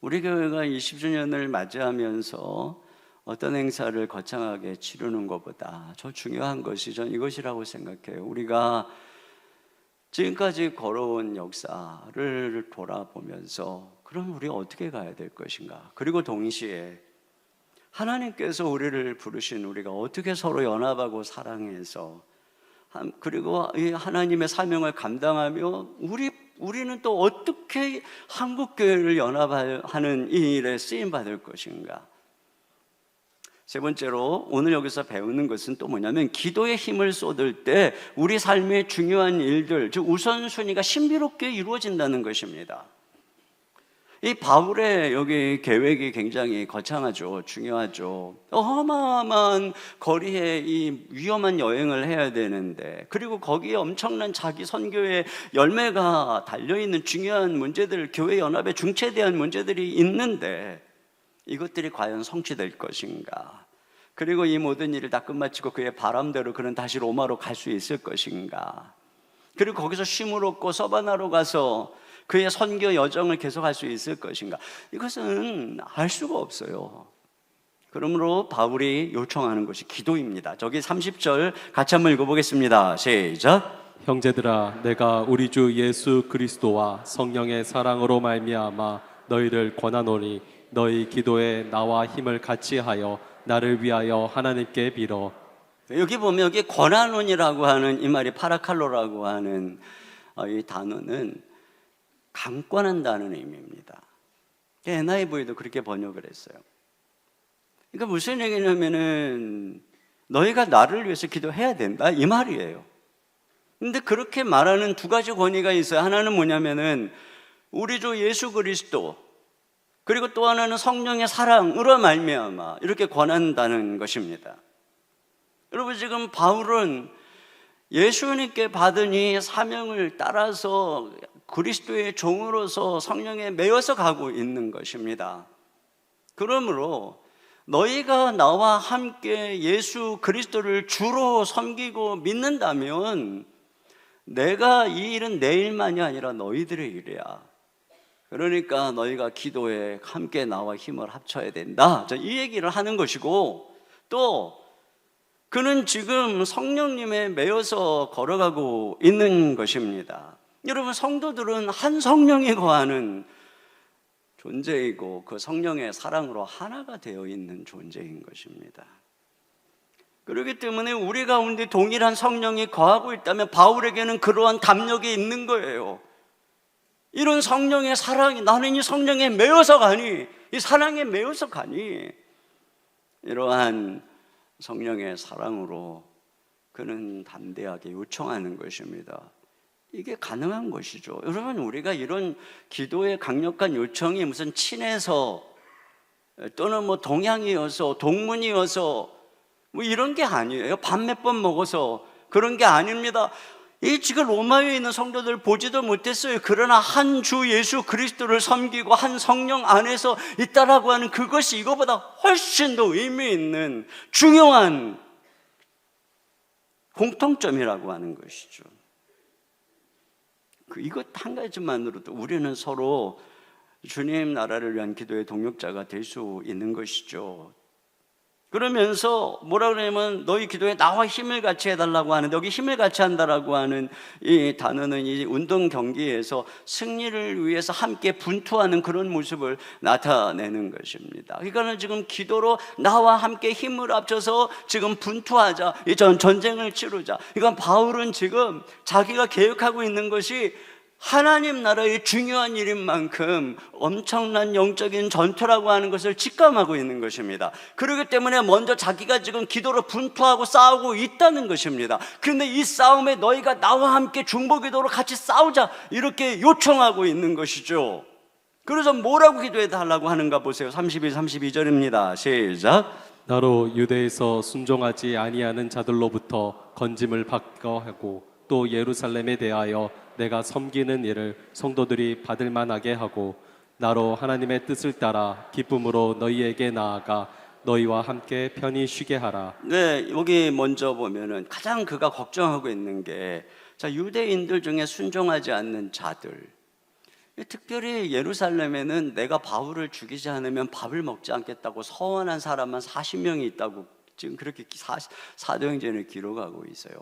우리 교회가 20주년을 맞이하면서 어떤 행사를 거창하게 치르는 것보다 더 중요한 것이 전 이것이라고 생각해요. 우리가 지금까지 걸어온 역사를 돌아보면서 그럼 우리가 어떻게 가야 될 것인가? 그리고 동시에 하나님께서 우리를 부르신 우리가 어떻게 서로 연합하고 사랑해서, 그리고 이 하나님의 사명을 감당하며 우리는 또 어떻게 한국교회를 연합하는 이 일에 쓰임받을 것인가? 세 번째로 오늘 여기서 배우는 것은 또 뭐냐면, 기도의 힘을 쏟을 때 우리 삶의 중요한 일들, 즉 우선순위가 신비롭게 이루어진다는 것입니다. 이 바울의 여기 계획이 굉장히 거창하죠. 중요하죠. 어마어마한 거리에 이 위험한 여행을 해야 되는데, 그리고 거기에 엄청난 자기 선교의 열매가 달려있는 중요한 문제들, 교회 연합의 중체에 대한 문제들이 있는데 이것들이 과연 성취될 것인가? 그리고 이 모든 일을 다 끝마치고 그의 바람대로 그는 다시 로마로 갈 수 있을 것인가? 그리고 거기서 쉼을 얻고 서바나로 가서 그의 선교 여정을 계속할 수 있을 것인가? 이것은 알 수가 없어요. 그러므로 바울이 요청하는 것이 기도입니다. 저기 30절 같이 한번 읽어보겠습니다. 시작. 형제들아, 내가 우리 주 예수 그리스도와 성령의 사랑으로 말미암아 너희를 권하노니 너희 기도에 나와 힘을 같이 하여 나를 위하여 하나님께 빌어. 여기 보면 여기 권하노니라고 하는 이 말이 파라칼로라고 하는 이 단어는 강권한다는 의미입니다. NIV도 그렇게 번역을 했어요. 그러니까 무슨 얘기냐면은 너희가 나를 위해서 기도해야 된다 이 말이에요. 근데 그렇게 말하는 두 가지 권위가 있어요. 하나는 뭐냐면은 우리 주 예수 그리스도, 그리고 또 하나는 성령의 사랑으로 말미암아 이렇게 권한다는 것입니다. 여러분, 지금 바울은 예수님께 받은 이 사명을 따라서 그리스도의 종으로서 성령에 매여서 가고 있는 것입니다. 그러므로 너희가 나와 함께 예수 그리스도를 주로 섬기고 믿는다면 내가 이 일은 내 일만이 아니라 너희들의 일이야. 그러니까 너희가 기도에 함께 나와 힘을 합쳐야 된다. 이 얘기를 하는 것이고, 또 그는 지금 성령님에 매여서 걸어가고 있는 것입니다. 여러분, 성도들은 한 성령이 거하는 존재이고 그 성령의 사랑으로 하나가 되어 있는 존재인 것입니다. 그렇기 때문에 우리 가운데 동일한 성령이 거하고 있다면 바울에게는 그러한 담력이 있는 거예요. 이런 성령의 사랑이, 나는 이 성령에 매여서 가니, 이 사랑에 매여서 가니, 이러한 성령의 사랑으로 그는 담대하게 요청하는 것입니다. 이게 가능한 것이죠. 여러분, 우리가 이런 기도의 강력한 요청이 무슨 친해서 또는 뭐 동양이어서 동문이어서 뭐 이런 게 아니에요. 밥 몇 번 먹어서 그런 게 아닙니다. 이 지금 로마에 있는 성도들 보지도 못했어요. 그러나 한 주 예수 그리스도를 섬기고 한 성령 안에서 있다라고 하는 그것이 이거보다 훨씬 더 의미 있는 중요한 공통점이라고 하는 것이죠. 이것 한 가지만으로도 우리는 서로 주님 나라를 위한 기도의 동역자가 될 수 있는 것이죠. 그러면서 뭐라 그러냐면 너희 기도에 나와 힘을 같이 해달라고 하는데, 여기 힘을 같이 한다라고 하는 이 단어는 이 운동 경기에서 승리를 위해서 함께 분투하는 그런 모습을 나타내는 것입니다. 그러니까 지금 기도로 나와 함께 힘을 합쳐서 지금 분투하자, 이 전쟁을 치르자. 그러니까 바울은 지금 자기가 계획하고 있는 것이 하나님 나라의 중요한 일인 만큼 엄청난 영적인 전투라고 하는 것을 직감하고 있는 것입니다. 그렇기 때문에 먼저 자기가 지금 기도로 분투하고 싸우고 있다는 것입니다. 그런데 이 싸움에 너희가 나와 함께 중보기도로 같이 싸우자, 이렇게 요청하고 있는 것이죠. 그래서 뭐라고 기도해 달라고 하는가 보세요. 32절입니다. 시작. 나로 유대에서 순종하지 아니하는 자들로부터 건짐을 받게 하고 또 예루살렘에 대하여 내가 섬기는 일을 성도들이 받을 만하게 하고 나로 하나님의 뜻을 따라 기쁨으로 너희에게 나아가 너희와 함께 편히 쉬게 하라. 네, 여기 먼저 보면은 가장 그가 걱정하고 있는 게, 자, 유대인들 중에 순종하지 않는 자들, 특별히 예루살렘에는 내가 바울을 죽이지 않으면 밥을 먹지 않겠다고 서원한 사람만 40명이 있다고 지금 그렇게 사도행전에 기록하고 있어요.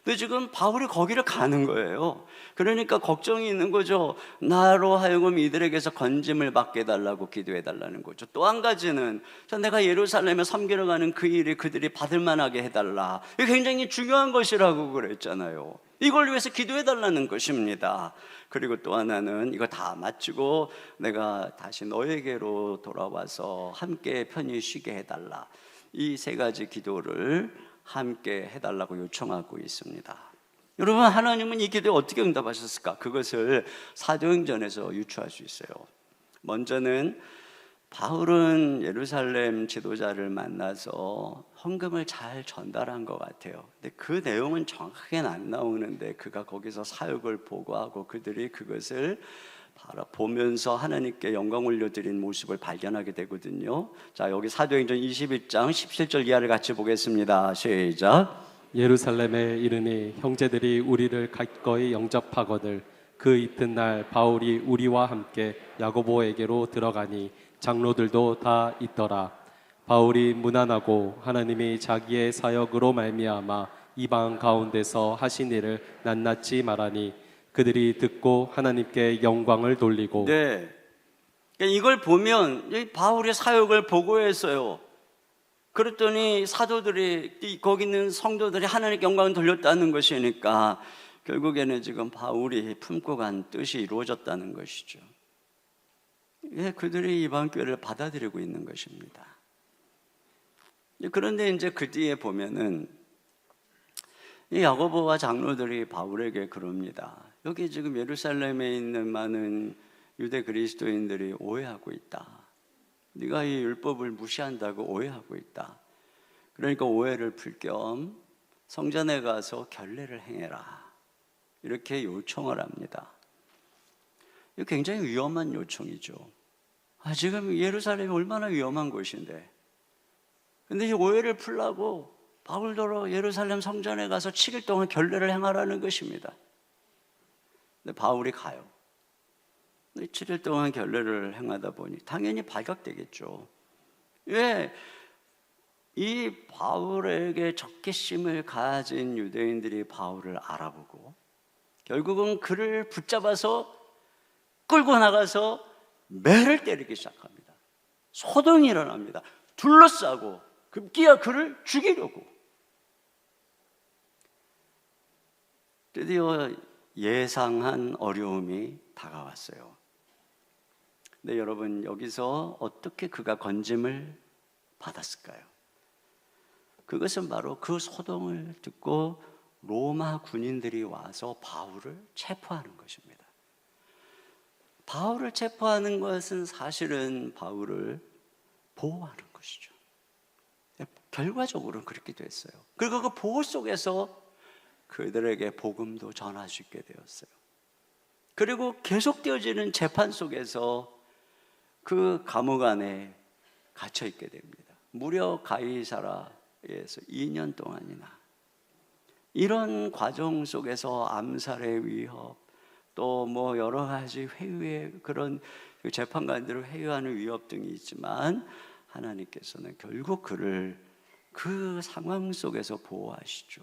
근데 지금 바울이 거기를 가는 거예요. 그러니까 걱정이 있는 거죠. 나로 하여금 이들에게서 건짐을 받게 해달라고 기도해 달라는 거죠. 또 한 가지는, 내가 예루살렘에 섬기러 가는 그 일이 그들이 받을 만하게 해달라. 이게 굉장히 중요한 것이라고 그랬잖아요. 이걸 위해서 기도해 달라는 것입니다. 그리고 또 하나는, 이거 다 마치고 내가 다시 너에게로 돌아와서 함께 편히 쉬게 해달라. 이 세 가지 기도를 함께 해달라고 요청하고 있습니다. 여러분, 하나님은 이 기도에 어떻게 응답하셨을까? 그것을 사도행전에서 유추할 수 있어요. 먼저는 바울은 예루살렘 지도자를 만나서 헌금을 잘 전달한 것 같아요. 근데 그 내용은 정확하게는 안 나오는데 그가 거기서 사역을 보고하고 그들이 그것을 바라보면서 하나님께 영광 올려드린 모습을 발견하게 되거든요. 자, 여기 사도행전 21장 17절 이하를 같이 보겠습니다. 시작. 예루살렘에 이르니 형제들이 우리를 기꺼이 영접하거늘 그 이튿날 바울이 우리와 함께 야고보에게로 들어가니 장로들도 다 있더라. 바울이 무난하고 하나님이 자기의 사역으로 말미암아 이방 가운데서 하신 일을 낱낱이 말하니 그들이 듣고 하나님께 영광을 돌리고. 네, 이걸 보면 바울의 사역을 보고했어요. 그랬더니 사도들이, 거기 있는 성도들이 하나님께 영광을 돌렸다는 것이니까 결국에는 지금 바울이 품고 간 뜻이 이루어졌다는 것이죠. 그들이 이방 교회를 받아들이고 있는 것입니다. 그런데 이제 그 뒤에 보면은 이 야고보와 장로들이 바울에게 그럽니다. 여기 지금 예루살렘에 있는 많은 유대 그리스도인들이 오해하고 있다. 네가 이 율법을 무시한다고 오해하고 있다. 그러니까 오해를 풀 겸 성전에 가서 결례를 행해라. 이렇게 요청을 합니다. 이거 굉장히 위험한 요청이죠. 지금 예루살렘이 얼마나 위험한 곳인데, 근데 이 오해를 풀라고 바울더러 예루살렘 성전에 가서 7일 동안 결례를 행하라는 것입니다. 근데 바울이 가요. 7일 동안 결례를 행하다 보니 당연히 발각되겠죠. 왜? 이 바울에게 적개심을 가진 유대인들이 바울을 알아보고 결국은 그를 붙잡아서 끌고 나가서 매를 때리기 시작합니다. 소동이 일어납니다. 둘러싸고 급기야 그를 죽이려고. 드디어 예상한 어려움이 다가왔어요. 근데 여러분, 여기서 어떻게 그가 건짐을 받았을까요? 그것은 바로 그 소동을 듣고 로마 군인들이 와서 바울을 체포하는 것입니다. 바울을 체포하는 것은 사실은 바울을 보호하는 것이죠. 결과적으로는 그렇게 됐어요. 그리고 그 보호 속에서 그들에게 복음도 전할 수 있게 되었어요. 그리고 계속되어지는 재판 속에서 그 감옥 안에 갇혀 있게 됩니다. 무려 가이사라에서 2년 동안이나. 이런 과정 속에서 암살의 위협, 또 뭐 여러 가지 회유의 그런 재판관들을 회유하는 위협 등이 있지만 하나님께서는 결국 그를 그 상황 속에서 보호하시죠.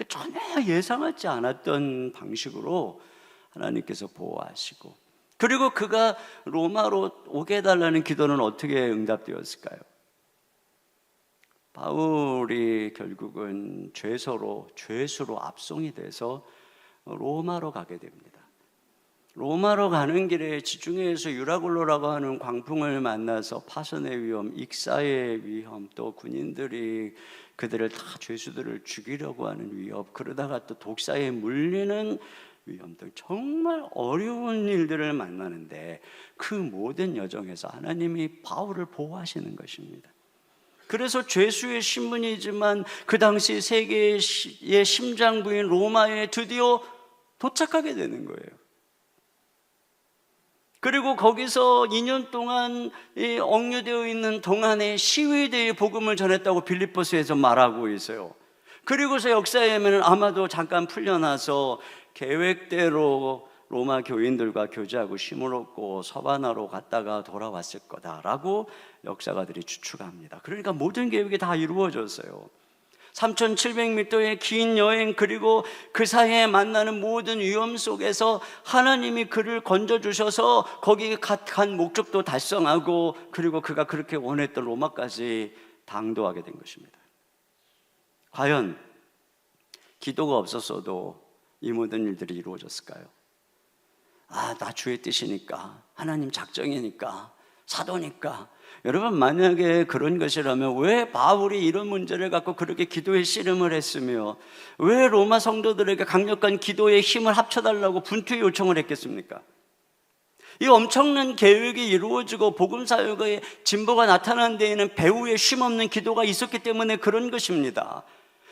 전혀 예상하지 않았던 방식으로 하나님께서 보호하시고, 그리고 그가 로마로 오게 해달라는 기도는 어떻게 응답되었을까요? 바울이 결국은 죄수로 압송이 돼서 로마로 가게 됩니다. 로마로 가는 길에 지중해에서 유라굴로라고 하는 광풍을 만나서 파손의 위험, 익사의 위험, 또 군인들이 그들을 다 죄수들을 죽이려고 하는 위협, 그러다가 또 독사에 물리는 위험 등 정말 어려운 일들을 만나는데, 그 모든 여정에서 하나님이 바울을 보호하시는 것입니다. 그래서 죄수의 신분이지만 그 당시 세계의 심장부인 로마에 드디어 도착하게 되는 거예요. 그리고 거기서 2년 동안 억류되어 있는 동안에 시위대의 복음을 전했다고 빌립보서에서 말하고 있어요. 그리고서 역사에 보면 아마도 잠깐 풀려나서 계획대로 로마 교인들과 교제하고 힘을 얻고 서바나로 갔다가 돌아왔을 거다라고 역사가들이 추측합니다. 그러니까 모든 계획이 다 이루어졌어요. 3,700m의 긴 여행, 그리고 그 사이에 만나는 모든 위험 속에서 하나님이 그를 건져주셔서 거기 간 목적도 달성하고, 그리고 그가 그렇게 원했던 로마까지 당도하게 된 것입니다. 과연 기도가 없었어도 이 모든 일들이 이루어졌을까요? 나 주의 뜻이니까, 하나님 작정이니까, 사도니까. 여러분, 만약에 그런 것이라면 왜 바울이 이런 문제를 갖고 그렇게 기도에 씨름을 했으며, 왜 로마 성도들에게 강력한 기도의 힘을 합쳐달라고 분투의 요청을 했겠습니까? 이 엄청난 계획이 이루어지고 복음 사역의 진보가 나타나는 데에는 배후에 쉼없는 기도가 있었기 때문에 그런 것입니다.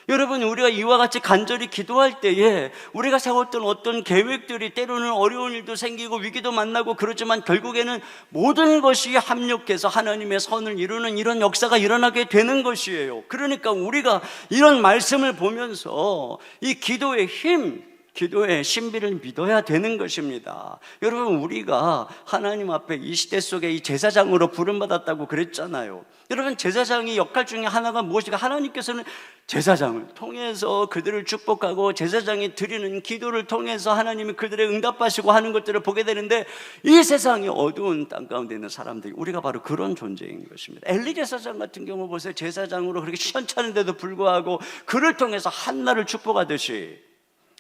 여러분, 우리가 이와 같이 간절히 기도할 때에 우리가 세웠던 어떤 계획들이 때로는 어려운 일도 생기고 위기도 만나고 그러지만 결국에는 모든 것이 합력해서 하나님의 선을 이루는 이런 역사가 일어나게 되는 것이에요. 그러니까 우리가 이런 말씀을 보면서 이 기도의 힘, 기도의 신비를 믿어야 되는 것입니다. 여러분, 우리가 하나님 앞에 이 시대 속에 이 제사장으로 부름받았다고 그랬잖아요. 여러분, 제사장의 역할 중에 하나가 무엇인가? 하나님께서는 제사장을 통해서 그들을 축복하고 제사장이 드리는 기도를 통해서 하나님이 그들의 응답하시고 하는 것들을 보게 되는데, 이 세상의 어두운 땅 가운데 있는 사람들이 우리가 바로 그런 존재인 것입니다. 엘리 제사장 같은 경우 보세요. 제사장으로 그렇게 시원찮은데도 불구하고 그를 통해서 한나를 축복하듯이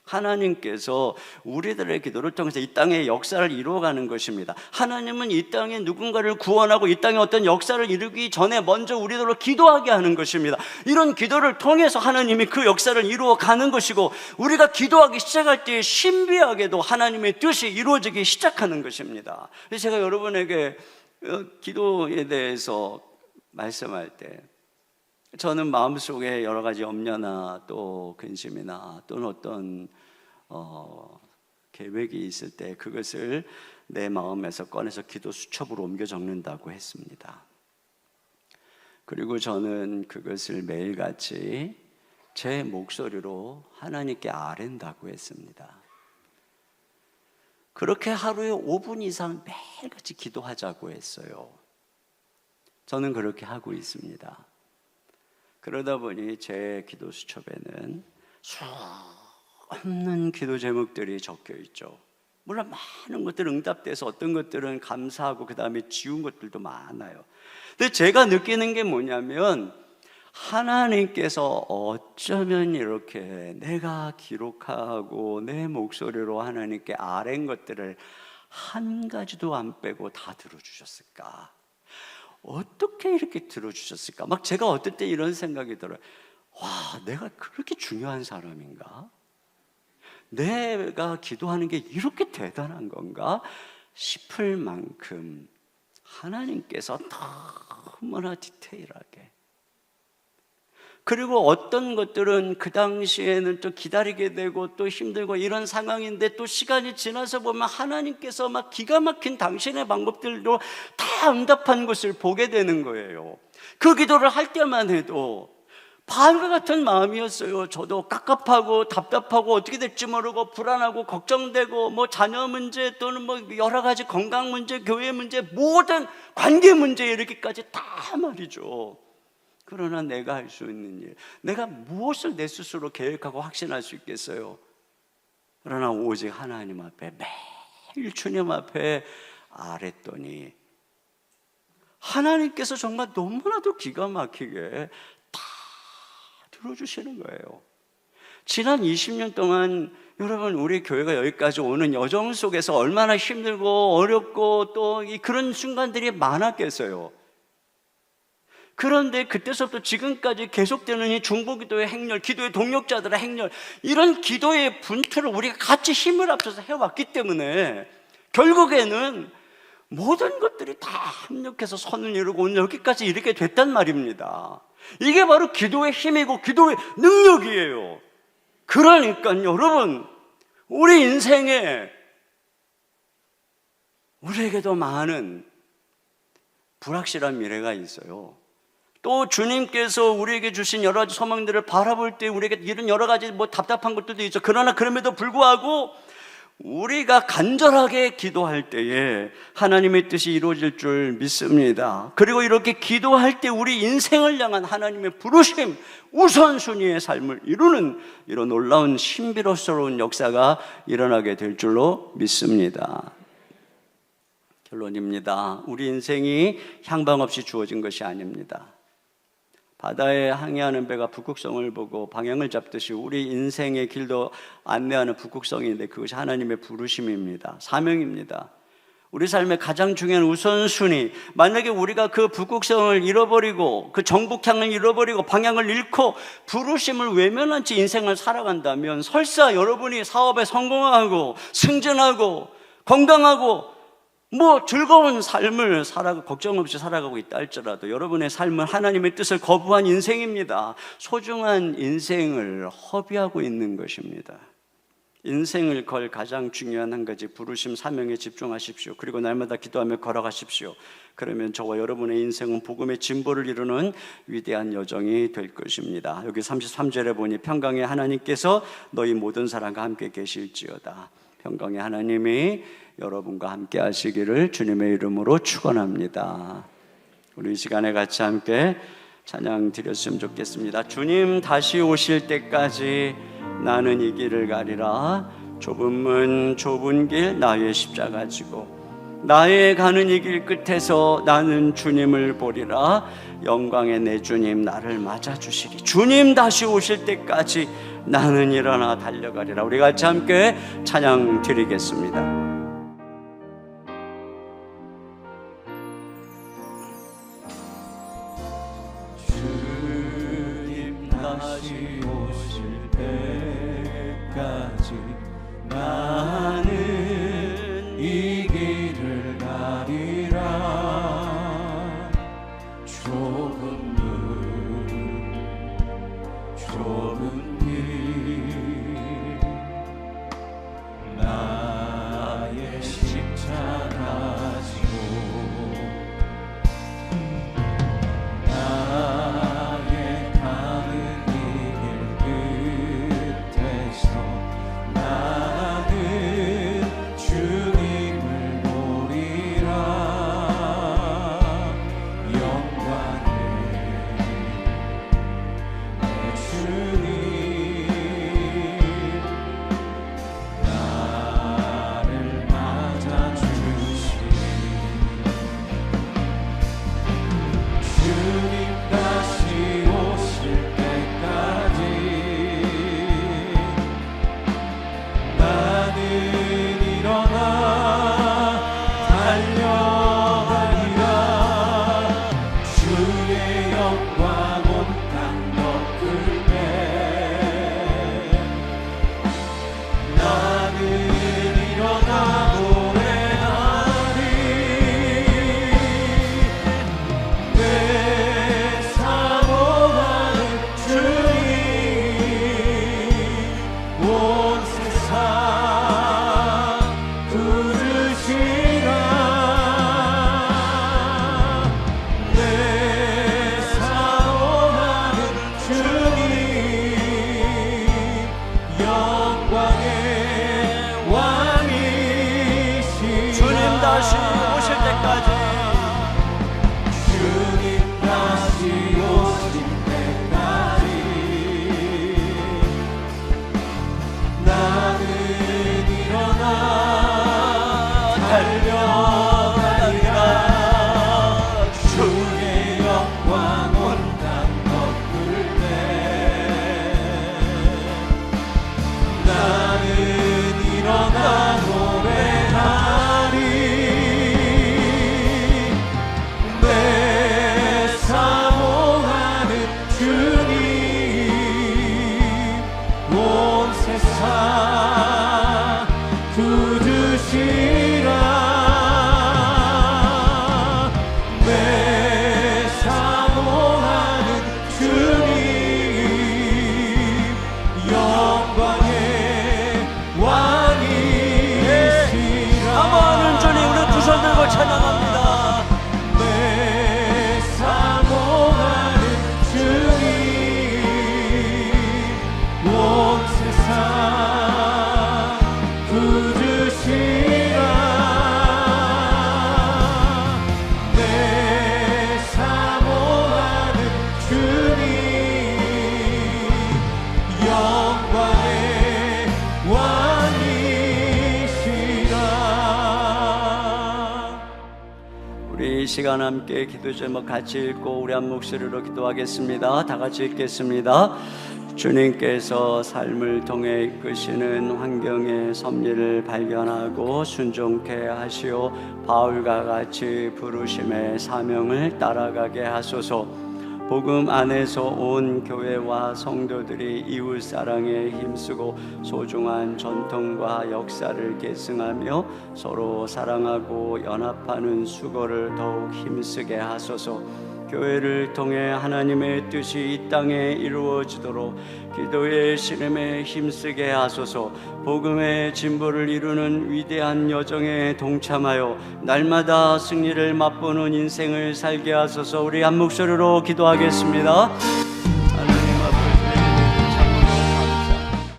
하나님께서 우리들의 기도를 통해서 이 땅의 역사를 이루어가는 것입니다. 하나님은 이 땅에 누군가를 구원하고 이 땅에 어떤 역사를 이루기 전에 먼저 우리들로 기도하게 하는 것입니다. 이런 기도를 통해서 하나님이 그 역사를 이루어가는 것이고, 우리가 기도하기 시작할 때 신비하게도 하나님의 뜻이 이루어지기 시작하는 것입니다. 그래서 제가 여러분에게 기도에 대해서 말씀할 때, 저는 마음속에 여러 가지 염려나 또 근심이나 또는 어떤 계획이 있을 때 그것을 내 마음에서 꺼내서 기도 수첩으로 옮겨 적는다고 했습니다. 그리고 저는 그것을 매일같이 제 목소리로 하나님께 아랜다고 했습니다. 그렇게 하루에 5분 이상 매일같이 기도하자고 했어요. 저는 그렇게 하고 있습니다. 그러다 보니 제 기도 수첩에는 수없는 기도 제목들이 적혀 있죠. 물론 많은 것들은 응답돼서 어떤 것들은 감사하고 그 다음에 지운 것들도 많아요. 근데 제가 느끼는 게 뭐냐면, 하나님께서 어쩌면 이렇게 내가 기록하고 내 목소리로 하나님께 아랜 것들을 한 가지도 안 빼고 다 들어주셨을까? 어떻게 이렇게 들어주셨을까? 막 제가 어떨 때 이런 생각이 들어요. 와, 내가 그렇게 중요한 사람인가? 내가 기도하는 게 이렇게 대단한 건가? 싶을 만큼 하나님께서 너무나 디테일하게, 그리고 어떤 것들은 그 당시에는 또 기다리게 되고 또 힘들고 이런 상황인데, 또 시간이 지나서 보면 하나님께서 막 기가 막힌 당신의 방법들로 다 응답한 것을 보게 되는 거예요. 그 기도를 할 때만 해도 바울과 같은 마음이었어요. 저도 깝깝하고 답답하고 어떻게 될지 모르고 불안하고 걱정되고, 뭐 자녀 문제 또는 뭐 여러 가지 건강 문제, 교회 문제, 모든 관계 문제에 이르기까지 다 말이죠. 그러나 내가 할 수 있는 일, 내가 무엇을 내 스스로 계획하고 확신할 수 있겠어요? 그러나 오직 하나님 앞에 매일 주님 앞에 아랬더니 하나님께서 정말 너무나도 기가 막히게 다 들어주시는 거예요. 지난 20년 동안 여러분, 우리 교회가 여기까지 오는 여정 속에서 얼마나 힘들고 어렵고 또 그런 순간들이 많았겠어요. 그런데 그때서부터 지금까지 계속되는 이 중보기도의 행렬, 기도의 동력자들의 행렬, 이런 기도의 분투를 우리가 같이 힘을 합쳐서 해왔기 때문에 결국에는 모든 것들이 다 합력해서 선을 이루고 오늘 여기까지 이렇게 됐단 말입니다. 이게 바로 기도의 힘이고 기도의 능력이에요. 그러니까 여러분, 우리 인생에 우리에게도 많은 불확실한 미래가 있어요. 또 주님께서 우리에게 주신 여러 가지 소망들을 바라볼 때 우리에게 이런 여러 가지 답답한 것들도 있죠. 그러나 그럼에도 불구하고 우리가 간절하게 기도할 때에 하나님의 뜻이 이루어질 줄 믿습니다. 그리고 이렇게 기도할 때 우리 인생을 향한 하나님의 부르심, 우선순위의 삶을 이루는 이런 놀라운 신비로운 역사가 일어나게 될 줄로 믿습니다. 결론입니다. 우리 인생이 향방 없이 주어진 것이 아닙니다. 바다에 항해하는 배가 북극성을 보고 방향을 잡듯이 우리 인생의 길도 안내하는 북극성인데 그것이 하나님의 부르심입니다. 사명입니다. 우리 삶의 가장 중요한 우선순위, 만약에 우리가 그 북극성을 잃어버리고 그 정복향을 잃어버리고 방향을 잃고 부르심을 외면한 채 인생을 살아간다면 설사 여러분이 사업에 성공하고 승진하고 건강하고 즐거운 삶을 걱정 없이 살아가고 있다 할지라도 여러분의 삶은 하나님의 뜻을 거부한 인생입니다. 소중한 인생을 허비하고 있는 것입니다. 인생을 걸 가장 중요한 한 가지, 부르심, 사명에 집중하십시오. 그리고 날마다 기도하며 걸어가십시오. 그러면 저와 여러분의 인생은 복음의 진보를 이루는 위대한 여정이 될 것입니다. 여기 33절에 보니 평강의 하나님께서 너희 모든 사람과 함께 계실지어다. 평강의 하나님이 여러분과 함께 하시기를 주님의 이름으로 축원합니다. 우리 이 시간에 같이 함께 찬양 드렸으면 좋겠습니다. 주님 다시 오실 때까지 나는 이 길을 가리라. 좁은 문 좁은 길 나의 십자가 지고 나의 가는 이 길 끝에서 나는 주님을 보리라. 영광의 내 주님 나를 맞아주시리. 주님 다시 오실 때까지 나는 일어나 달려가리라. 우리 같이 함께 찬양 드리겠습니다. 다시 오실 때까지 나는 이 길을 가리라. 좁은 문 좁은 길 나의 십자가 지고 나는 이 시간 함께 기도 제목 같이 읽고 우리 한 목소리로 기도하겠습니다. 다 같이 읽겠습니다. 주님께서 삶을 통해 이끄시는 환경의 섭리를 발견하고 순종케 하시어 바울과 같이 부르심의 사명을 따라가게 하소서. 복음 안에서 온 교회와 성도들이 이웃 사랑에 힘쓰고 소중한 전통과 역사를 계승하며 서로 사랑하고 연합하는 수고를 더욱 힘쓰게 하소서. 교회를 통해 하나님의 뜻이 이 땅에 이루어지도록 기도의 씨름에 힘쓰게 하소서. 복음의 진보를 이루는 위대한 여정에 동참하여 날마다 승리를 맛보는 인생을 살게 하소서. 우리 한 목소리로 기도하겠습니다.